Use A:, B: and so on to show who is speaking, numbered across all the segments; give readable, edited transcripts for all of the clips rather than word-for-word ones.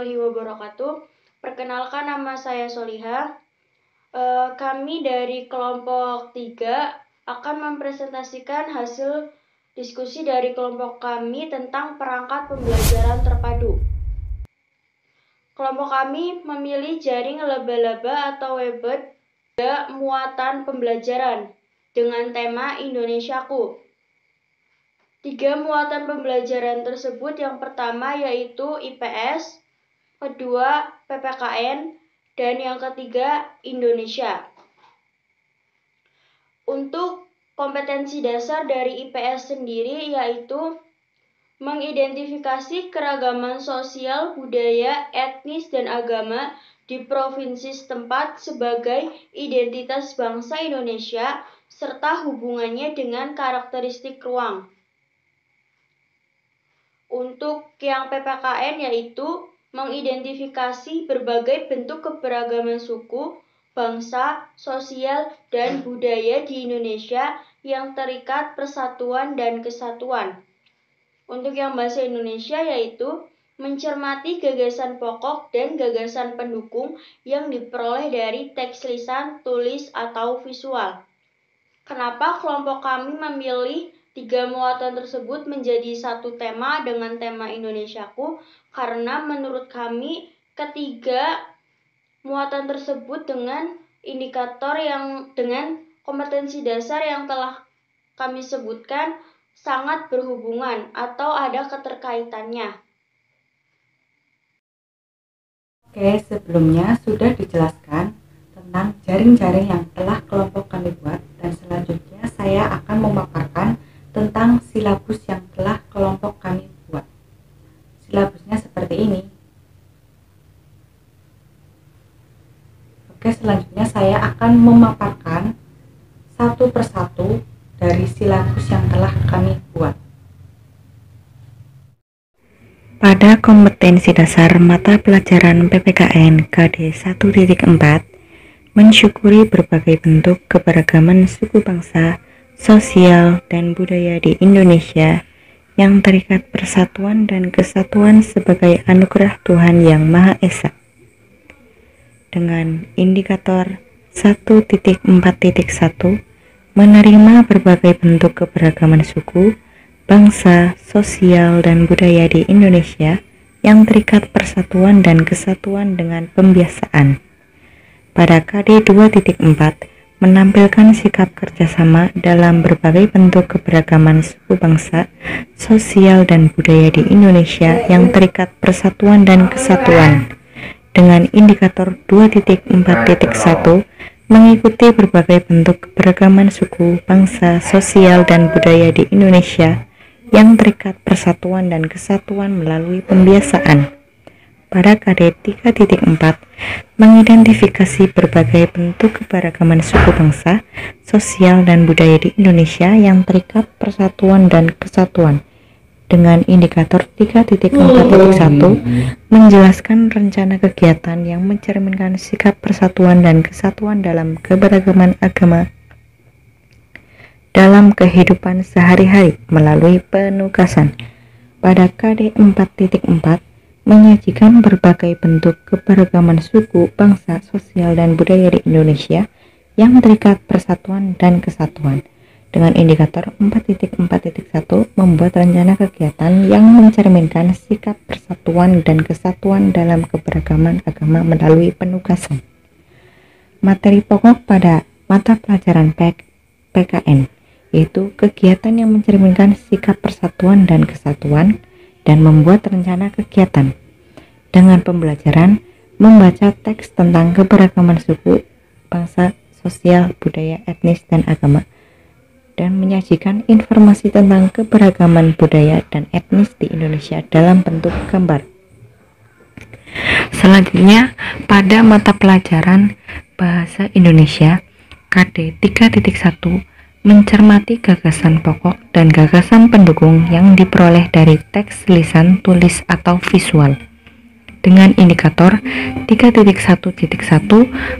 A: warahmatullahi wabarakatuh. Perkenalkan, nama saya Soliha. Kami dari kelompok 3 akan mempresentasikan hasil diskusi dari kelompok kami tentang perangkat pembelajaran terpadu. Kelompok kami memilih jaring laba-laba atau Webbed pada muatan pembelajaran dengan tema Indonesiaku. 3 muatan pembelajaran tersebut yang pertama yaitu IPS, kedua PPKN, dan yang ketiga Indonesia. Untuk kompetensi dasar dari IPS sendiri yaitu mengidentifikasi keragaman sosial, budaya, etnis, dan agama di provinsi setempat sebagai identitas bangsa Indonesia serta hubungannya dengan karakteristik ruang. Untuk yang PPKN yaitu mengidentifikasi berbagai bentuk keberagaman suku, bangsa, sosial, dan budaya di Indonesia yang terikat persatuan dan kesatuan. Untuk yang bahasa Indonesia yaitu mencermati gagasan pokok dan gagasan pendukung yang diperoleh dari teks lisan, tulis, atau visual. Kenapa kelompok kami memilih 3 muatan tersebut menjadi satu tema dengan tema Indonesiaku? Karena menurut kami ketiga muatan tersebut dengan indikator yang dengan kompetensi dasar yang telah kami sebutkan sangat berhubungan atau ada keterkaitannya.
B: Oke, sebelumnya sudah dijelaskan tentang jaring-jaring yang telah kelompok kami buat, dan selanjutnya saya akan memaparkan tentang silabus yang telah kelompok kami buat. Silabusnya seperti ini. Oke, selanjutnya saya akan memaparkan satu persatu dari silabus yang telah kami buat. Pada kompetensi dasar mata pelajaran PPKN KD 1.4, mensyukuri berbagai bentuk keberagaman suku bangsa, sosial, dan budaya di Indonesia yang terikat persatuan dan kesatuan sebagai anugerah Tuhan Yang Maha Esa. Dengan indikator 1.4.1, menerima berbagai bentuk keberagaman suku, bangsa, sosial, dan budaya di Indonesia yang terikat persatuan dan kesatuan dengan pembiasaan. Pada KD 2.4, menampilkan sikap kerjasama dalam berbagai bentuk keberagaman suku bangsa, sosial, dan budaya di Indonesia yang terikat persatuan dan kesatuan. Dengan indikator 2.4.1, mengikuti berbagai bentuk keberagaman suku, bangsa, sosial, dan budaya di Indonesia yang terikat persatuan dan kesatuan melalui pembiasaan. Pada KD 3.4, mengidentifikasi berbagai bentuk keberagaman suku bangsa, sosial, dan budaya di Indonesia yang terikat persatuan dan kesatuan. Dengan indikator 3.4.1, menjelaskan rencana kegiatan yang mencerminkan sikap persatuan dan kesatuan dalam keberagaman agama dalam kehidupan sehari-hari melalui penugasan. Pada KD 4.4, menyajikan berbagai bentuk keberagaman suku, bangsa, sosial, dan budaya di Indonesia yang terikat persatuan dan kesatuan. Dengan indikator 4.4.1, membuat rencana kegiatan yang mencerminkan sikap persatuan dan kesatuan dalam keberagaman agama melalui penugasan. Materi pokok pada mata pelajaran PKN yaitu kegiatan yang mencerminkan sikap persatuan dan kesatuan, dan membuat rencana kegiatan. Dengan pembelajaran membaca teks tentang keberagaman suku, bangsa, sosial, budaya, etnis, dan agama, dan menyajikan informasi tentang keberagaman budaya dan etnis di Indonesia dalam bentuk gambar. Selanjutnya, pada mata pelajaran Bahasa Indonesia KD 3.1, mencermati gagasan pokok dan gagasan pendukung yang diperoleh dari teks lisan, tulis, atau visual. Dengan indikator 3.1.1,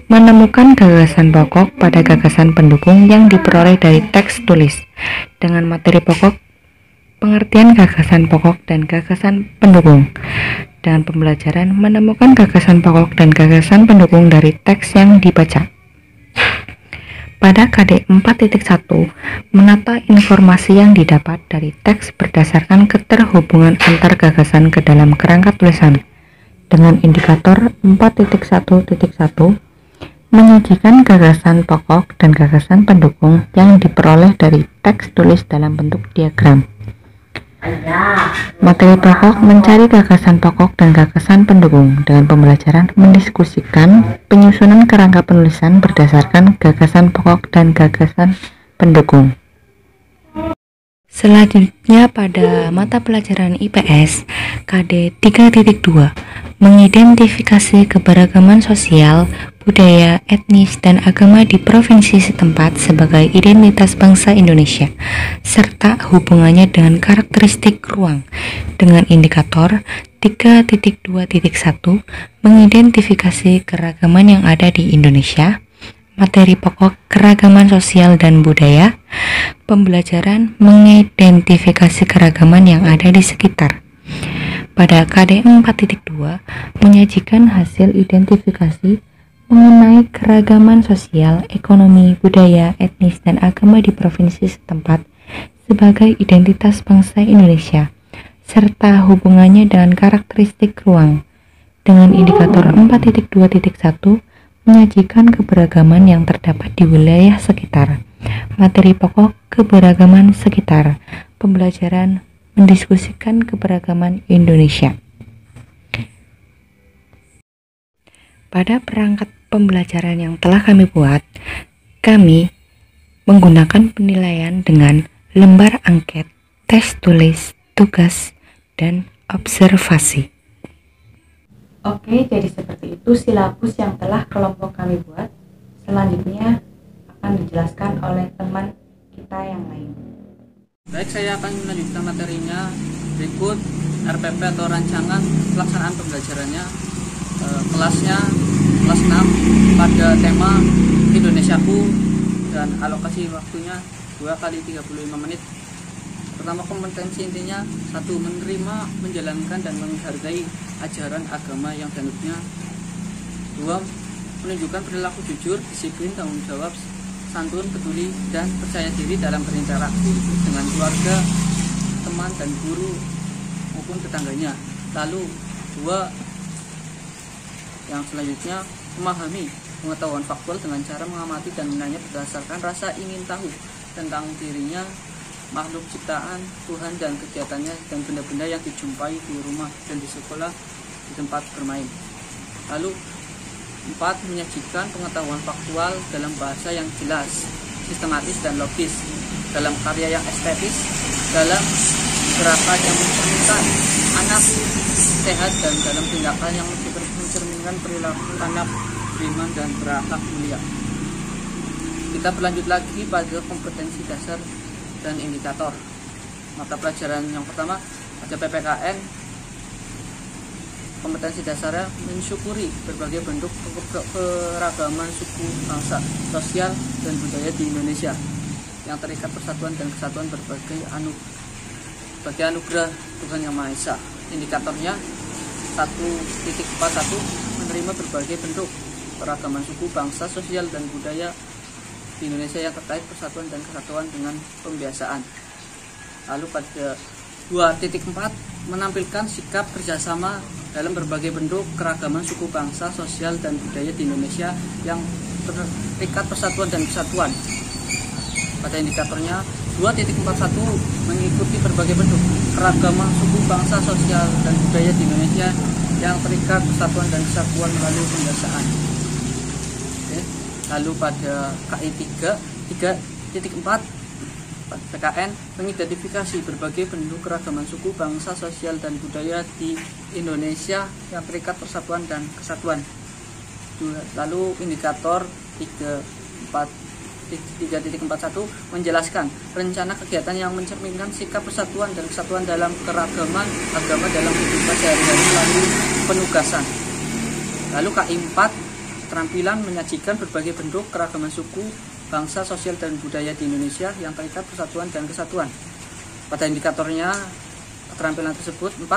B: menemukan gagasan pokok pada gagasan pendukung yang diperoleh dari teks tulis. Dengan materi pokok, pengertian gagasan pokok dan gagasan pendukung. dengan pembelajaran menemukan gagasan pokok dan gagasan pendukung dari teks yang dibaca. Pada KD 4.1, menata informasi yang didapat dari teks berdasarkan keterhubungan antar gagasan ke dalam kerangka tulisan. Dengan indikator 4.1.1, menyajikan gagasan pokok dan gagasan pendukung yang diperoleh dari teks tulis dalam bentuk diagram. Materi pokok mencari gagasan pokok dan gagasan pendukung dengan pembelajaran mendiskusikan penyusunan kerangka penulisan berdasarkan gagasan pokok dan gagasan pendukung. Selanjutnya pada mata pelajaran IPS KD 3.2 mengidentifikasi keberagaman sosial, budaya, etnis, dan agama di provinsi setempat sebagai identitas bangsa Indonesia, serta hubungannya dengan karakteristik ruang dengan indikator 3.2.1 mengidentifikasi keragaman yang ada di Indonesia, materi pokok keragaman sosial dan budaya, pembelajaran mengidentifikasi keragaman yang ada di sekitar. Pada KD 4.2 menyajikan hasil identifikasi mengenai keragaman sosial, ekonomi, budaya, etnis, dan agama di provinsi setempat sebagai identitas bangsa Indonesia, serta hubungannya dengan karakteristik ruang. Dengan indikator 4.2.1 menyajikan keberagaman yang terdapat di wilayah sekitar, materi pokok keberagaman sekitar, pembelajaran mendiskusikan keberagaman Indonesia. Pada perangkat pembelajaran yang telah kami buat, kami menggunakan penilaian dengan lembar angket, tes tulis, tugas, dan observasi. Oke, jadi seperti itu silabus yang telah kelompok kami buat. Selanjutnya akan dijelaskan oleh teman kita yang lain.
C: Baik, saya akan melanjutkan materinya. Berikut RPP atau rancangan pelaksanaan pembelajarannya. Kelasnya kelas 6 pada tema Indonesiaku dan alokasi waktunya 2 kali 35 menit. Pertama, kompetensi intinya 1. Menerima, menjalankan, dan menghargai ajaran agama yang dianutnya. 2. Menunjukkan perilaku jujur, disiplin, tanggung jawab, santun, peduli, dan percaya diri dalam berinteraksi dengan keluarga, teman, dan guru maupun tetangganya. Lalu 2, yang selanjutnya, memahami pengetahuan faktual dengan cara mengamati dan menanya berdasarkan rasa ingin tahu tentang dirinya, makhluk ciptaan Tuhan, dan kegiatannya dan benda-benda yang dijumpai di rumah dan di sekolah, di tempat bermain. Lalu 4. Menyajikan pengetahuan faktual dalam bahasa yang jelas, sistematis, dan logis, dalam karya yang estetis, dalam gerakan yang mencerminkan anak sehat, dan dalam tindakan yang mencerminkan perilaku anak beriman dan berakhlak mulia. Kita berlanjut lagi pada kompetensi dasar dan indikator. Mata pelajaran yang pertama ada PPKN. Kompetensi dasarnya mensyukuri berbagai bentuk keragaman suku, bangsa, sosial, dan budaya di Indonesia yang terikat persatuan dan kesatuan berbagai anugerah Tuhan Yang Maha Esa. Indikatornya 1.41 menerima berbagai bentuk keragaman suku, bangsa, sosial, dan budaya di Indonesia yang terkait persatuan dan kesatuan dengan pembiasaan. Lalu pada 2.4 menampilkan sikap kerjasama dalam berbagai bentuk keragaman suku, bangsa, sosial, dan budaya di Indonesia yang terikat persatuan dan kesatuan. Pada indikatornya 2.41 mengikuti berbagai bentuk keragaman suku, bangsa, sosial, dan budaya di Indonesia yang terikat persatuan dan kesatuan melalui pembiasaan. Lalu pada KI 3.4 PKN mengidentifikasi berbagai bentuk keragaman suku, bangsa, sosial, dan budaya di Indonesia yang terikat persatuan dan kesatuan. Lalu indikator 3.41 menjelaskan rencana kegiatan yang mencerminkan sikap persatuan dan kesatuan dalam keragaman agama dalam kehidupan sehari-hari melalui penugasan. Lalu KI 4 keterampilan menyajikan berbagai bentuk keragaman suku, bangsa, sosial, dan budaya di Indonesia yang terikat persatuan dan kesatuan. Pada indikatornya keterampilan tersebut 4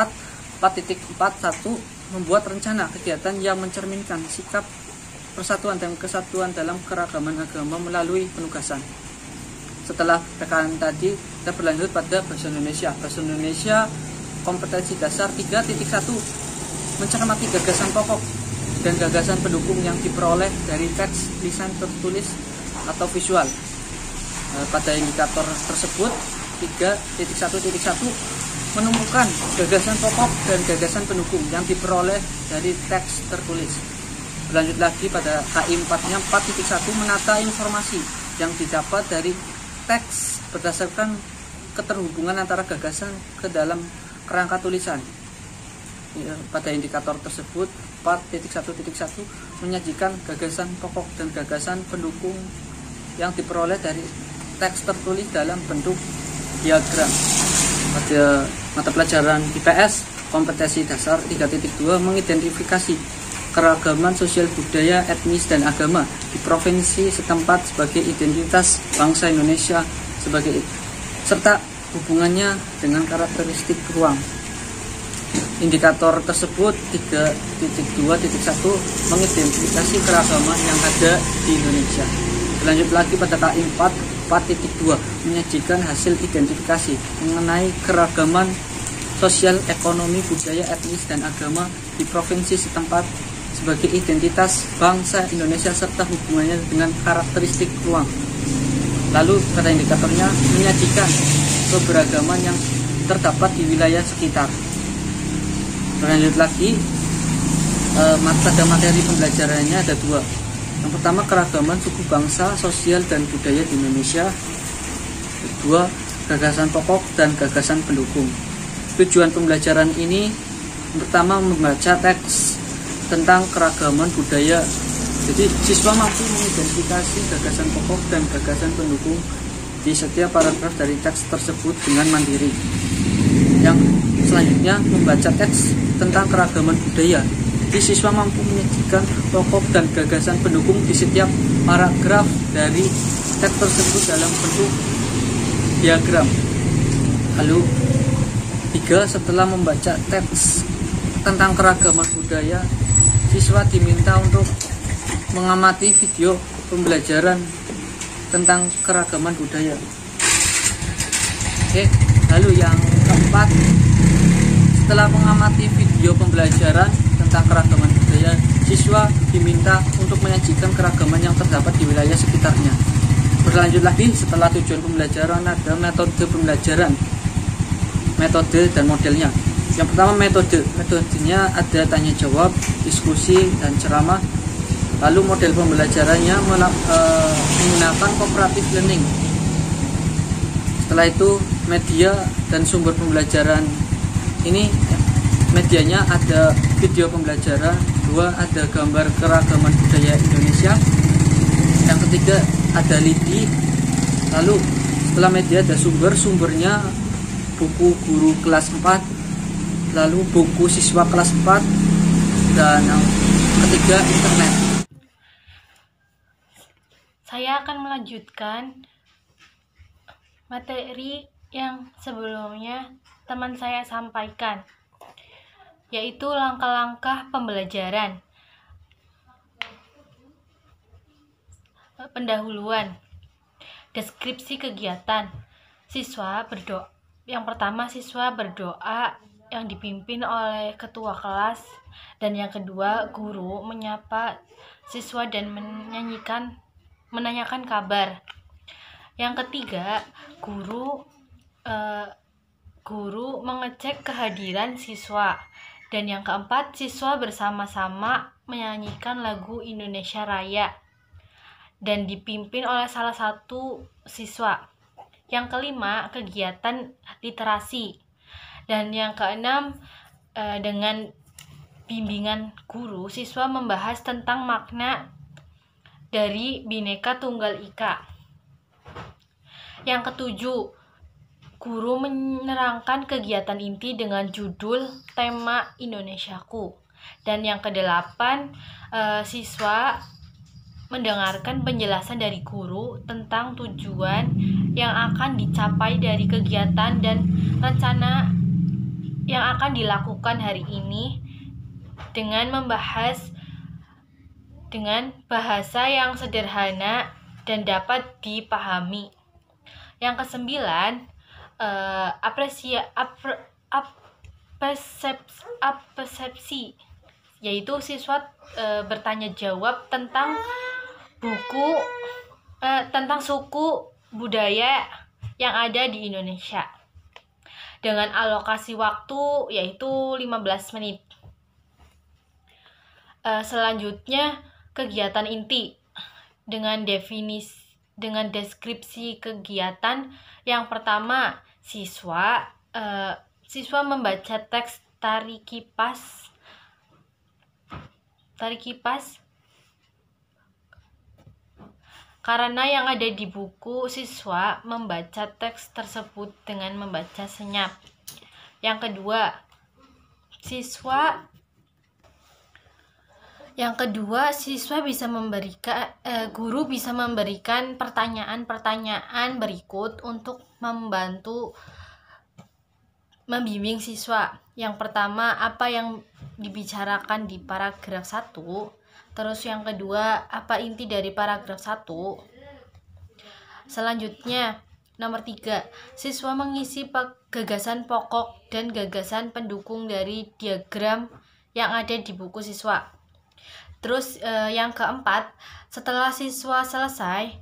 C: 4.41 membuat rencana kegiatan yang mencerminkan sikap persatuan dan kesatuan dalam keragaman agama melalui penugasan. Setelah PKN tadi, kita berlanjut pada bahasa Indonesia. Bahasa Indonesia kompetensi dasar 3.1 mencermati gagasan pokok dan gagasan pendukung yang diperoleh dari teks, lisan tertulis atau visual. Pada indikator tersebut 3.1.1 menemukan gagasan pokok dan gagasan pendukung yang diperoleh dari teks tertulis. Berlanjut lagi pada KI 4-nya 4.1 menata informasi yang didapat dari teks berdasarkan keterhubungan antara gagasan ke dalam kerangka tulisan. Pada indikator tersebut 4.1.1 menyajikan gagasan pokok dan gagasan pendukung yang diperoleh dari teks tertulis dalam bentuk diagram. Pada mata pelajaran IPS kompetensi dasar 3.2 mengidentifikasi keragaman sosial budaya, etnis, dan agama di provinsi setempat sebagai identitas bangsa Indonesia serta hubungannya dengan karakteristik ruang. Indikator tersebut 3.2.1 mengidentifikasi keragaman yang ada di Indonesia. Berlanjut lagi pada KI 4.2 menyajikan hasil identifikasi mengenai keragaman sosial, ekonomi, budaya, etnis, dan agama di provinsi setempat sebagai identitas bangsa Indonesia serta hubungannya dengan karakteristik ruang. Lalu pada indikatornya menyajikan keberagaman yang terdapat di wilayah sekitar. Berlanjut lagi, pada materi pembelajarannya ada dua. Yang pertama keragaman suku bangsa, sosial, dan budaya di Indonesia. Kedua, gagasan pokok dan gagasan pendukung. Tujuan pembelajaran ini pertama membaca teks tentang keragaman budaya. Jadi siswa mampu mengidentifikasi gagasan pokok dan gagasan pendukung di setiap paragraf dari teks tersebut dengan mandiri. Yang selanjutnya membaca teks tentang keragaman budaya. Jadi siswa mampu menyajikan pokok dan gagasan pendukung di setiap paragraf dari teks tersebut dalam bentuk diagram. Lalu 3. Setelah membaca teks tentang keragaman budaya, siswa diminta untuk mengamati video pembelajaran tentang keragaman budaya. Oke, lalu yang keempat, setelah mengamati video pembelajaran tentang keragaman budaya, siswa diminta untuk menyajikan keragaman yang terdapat di wilayah sekitarnya. Berlanjut lagi, setelah tujuan pembelajaran ada metode pembelajaran, metode dan modelnya. Yang pertama metodenya ada tanya jawab, diskusi, dan ceramah. Lalu model pembelajarannya menggunakan cooperative learning. Setelah itu media dan sumber pembelajaran ini, medianya ada video pembelajaran, 2 ada gambar keragaman budaya Indonesia, yang ketiga ada LIDI. Lalu setelah media ada sumbernya buku guru kelas 4, lalu buku siswa kelas 4, dan yang ketiga internet.
D: Saya akan melanjutkan materi yang sebelumnya teman saya sampaikan, yaitu langkah-langkah pembelajaran. Pendahuluan, deskripsi kegiatan. Siswa berdoa. Yang pertama, siswa berdoa yang dipimpin oleh ketua kelas, dan yang kedua, guru menyapa siswa dan menanyakan kabar. Yang ketiga, guru mengecek kehadiran siswa, dan yang keempat, siswa bersama-sama menyanyikan lagu Indonesia Raya dan dipimpin oleh salah satu siswa. Yang kelima, kegiatan literasi, dan yang keenam, dengan bimbingan guru, siswa membahas tentang makna dari Bhinneka Tunggal Ika. Yang ketujuh, guru menerangkan kegiatan inti dengan judul tema Indonesiaku. Dan yang kedelapan, siswa mendengarkan penjelasan dari guru tentang tujuan yang akan dicapai dari kegiatan dan rencana yang akan dilakukan hari ini dengan membahas dengan bahasa yang sederhana dan dapat dipahami. Yang kesembilan, persepsi, yaitu siswa bertanya jawab tentang tentang suku budaya yang ada di Indonesia dengan alokasi waktu yaitu 15 menit. Selanjutnya kegiatan inti dengan deskripsi kegiatan. Yang pertama, siswa membaca teks tari kipas karena yang ada di buku. Siswa membaca teks tersebut dengan membaca senyap. Yang kedua, guru bisa memberikan pertanyaan-pertanyaan berikut untuk membantu membimbing siswa. Yang pertama, apa yang dibicarakan di paragraf 1. Terus yang kedua, apa inti dari paragraf 1. Selanjutnya, nomor 3, siswa mengisi gagasan pokok dan gagasan pendukung dari diagram yang ada di buku siswa. Terus yang keempat, setelah siswa selesai,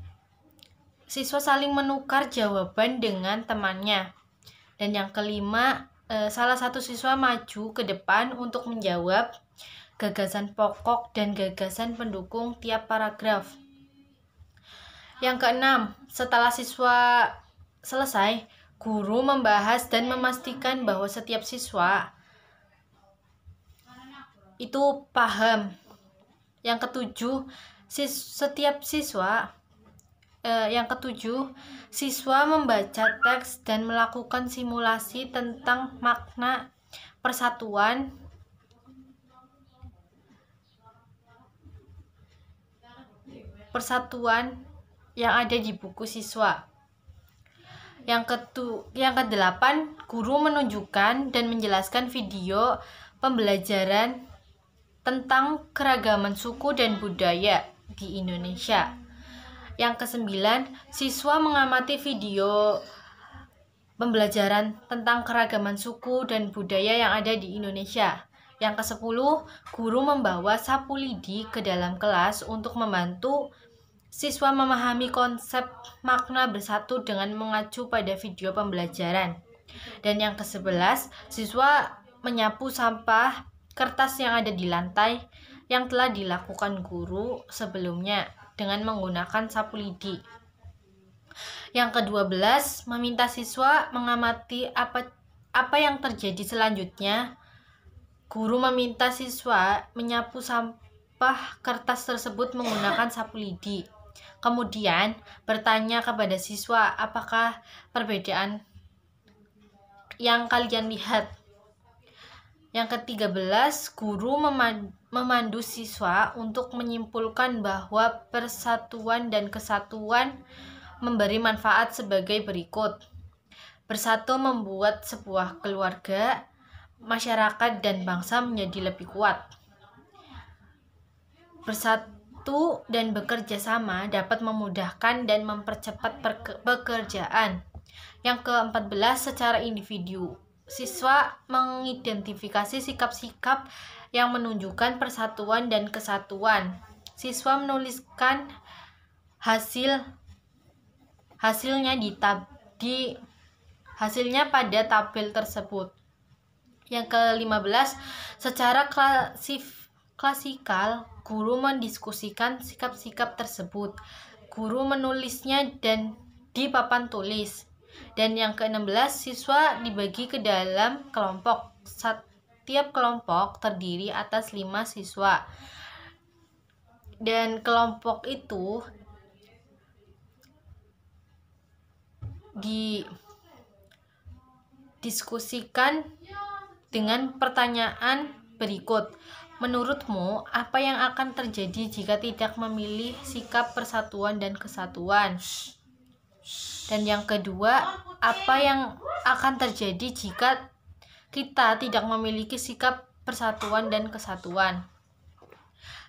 D: siswa saling menukar jawaban dengan temannya. Dan yang kelima, salah satu siswa maju ke depan untuk menjawab gagasan pokok dan gagasan pendukung tiap paragraf. Yang keenam, setelah siswa selesai, guru membahas dan memastikan bahwa setiap siswa itu paham. Yang ketujuh, siswa membaca teks dan melakukan simulasi tentang makna persatuan yang ada di buku siswa. Yang kedelapan, guru menunjukkan dan menjelaskan video pembelajaran tentang keragaman suku dan budaya di Indonesia. Yang kesembilan, siswa mengamati video pembelajaran tentang keragaman suku dan budaya yang ada di Indonesia. Yang kesepuluh, guru membawa sapu lidi ke dalam kelas untuk membantu siswa memahami konsep makna bersatu dengan mengacu pada video pembelajaran. Dan yang ke-11, siswa menyapu sampah kertas yang ada di lantai yang telah dilakukan guru sebelumnya dengan menggunakan sapu lidi. Yang ke-12, meminta siswa mengamati apa yang terjadi selanjutnya. Guru meminta siswa menyapu sampah kertas tersebut menggunakan sapu lidi. Kemudian bertanya kepada siswa apakah perbedaan yang kalian lihat. Yang ke-13, guru memandu siswa untuk menyimpulkan bahwa persatuan dan kesatuan memberi manfaat sebagai berikut. Bersatu membuat sebuah keluarga, masyarakat, dan bangsa menjadi lebih kuat. Bersatu dan bekerja sama dapat memudahkan dan mempercepat pekerjaan. Yang ke-14, secara individu, siswa mengidentifikasi sikap-sikap yang menunjukkan persatuan dan kesatuan. Siswa menuliskan hasilnya pada tabel tersebut. Yang ke-15, secara klasikal, guru mendiskusikan sikap-sikap tersebut. Guru menulisnya dan di papan tulis. Dan yang ke-16, siswa dibagi ke dalam kelompok. Setiap kelompok terdiri atas 5 siswa. Dan kelompok itu didiskusikan dengan pertanyaan berikut. Menurutmu, apa yang akan terjadi jika tidak memilih sikap persatuan dan kesatuan? Dan yang kedua, apa yang akan terjadi jika kita tidak memiliki sikap persatuan dan kesatuan.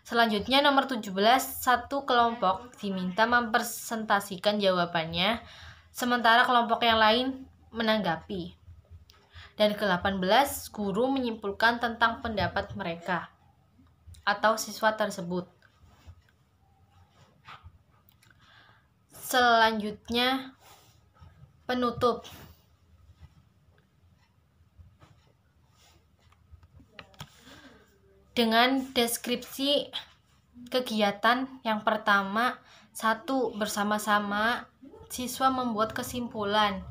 D: Selanjutnya nomor 17, satu kelompok diminta mempresentasikan jawabannya, sementara kelompok yang lain menanggapi. Dan ke-18, guru menyimpulkan tentang pendapat mereka atau siswa tersebut. Selanjutnya penutup. Dengan deskripsi kegiatan yang pertama, 1. Bersama-sama siswa membuat kesimpulan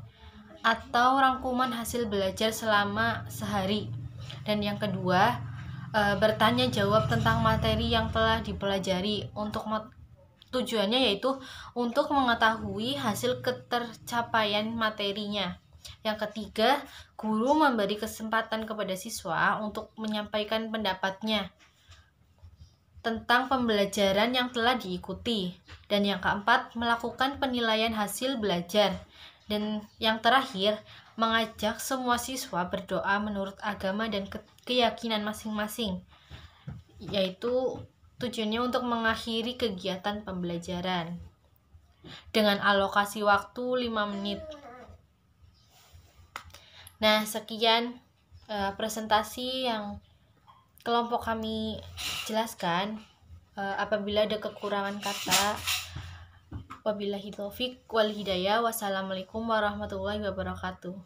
D: atau rangkuman hasil belajar selama sehari. Dan yang kedua, bertanya jawab tentang materi yang telah dipelajari. Tujuannya yaitu untuk mengetahui hasil ketercapaian materinya. Yang ketiga, guru memberi kesempatan kepada siswa untuk menyampaikan pendapatnya tentang pembelajaran yang telah diikuti. Dan yang keempat, melakukan penilaian hasil belajar. Dan yang terakhir, mengajak semua siswa berdoa menurut agama dan keyakinan masing-masing, yaitu tujuannya untuk mengakhiri kegiatan pembelajaran dengan alokasi waktu 5 menit. Nah, sekian presentasi yang kelompok kami jelaskan. Apabila ada kekurangan kata, wabillahi taufik wal hidayah. Wassalamualaikum warahmatullahi wabarakatuh.